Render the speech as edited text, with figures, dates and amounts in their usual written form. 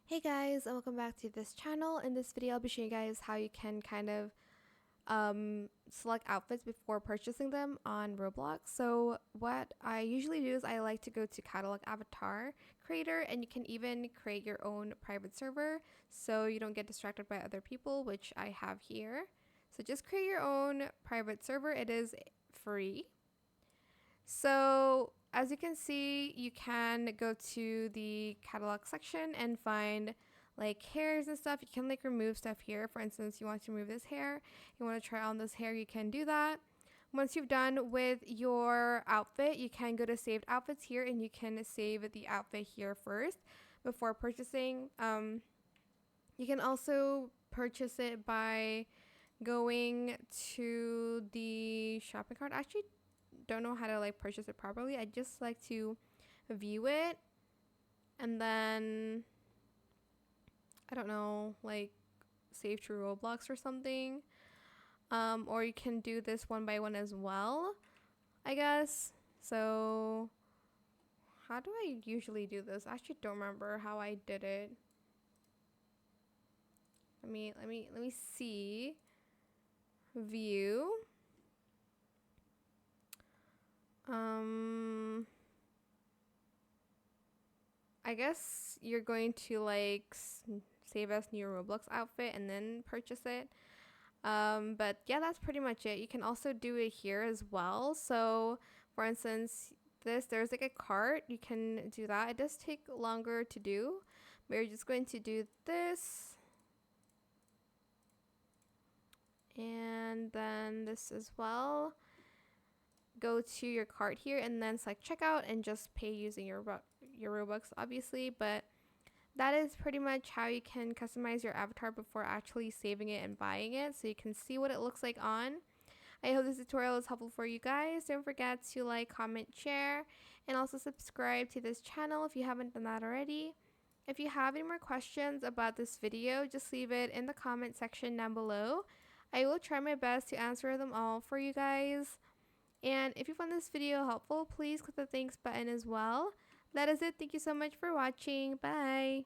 Hey guys, and welcome back to this channel. In this video, I'll be showing you guys how you can kind of select outfits before purchasing them on Roblox. So what I usually do is I like to go to catalog avatar creator, and you can even create your own private server so you don't get distracted by other people, which I have here. So just create your own private server. It is free. So as you can see, you can go to the catalog section and find like hairs and stuff. You can like remove stuff here. For instance, you want to remove this hair, you want to try on this hair, you can do that. Once you've done with your outfit, you can go to saved outfits here, and you can save the outfit here first before purchasing. You can also purchase it by going to the shopping cart. Actually, don't know how to like purchase it properly. I just like to view it and then I don't know, like save to Roblox or something. Or you can do this one by one as well, I guess. So how do I usually do this? I actually don't remember how I did it. Let me see. View. I guess you're going to like save as new Roblox outfit and then purchase it. But yeah, that's pretty much it. You can also do it here as well. So for instance, there's like a cart. You can do that. It does take longer to do, but you're just going to do this. And then this as well. Go to your cart here and then select checkout and just pay using your Robux, obviously. But that is pretty much how you can customize your avatar before actually saving it and buying it, so you can see what it looks like on. I hope this tutorial is helpful for you guys. Don't forget to like, comment, share, and also subscribe to this channel if you haven't done that already. If you have any more questions about this video, just leave it in the comment section down below. I will try my best to answer them all for you guys. And if you found this video helpful, please click the thanks button as well. That is it. Thank you so much for watching. Bye.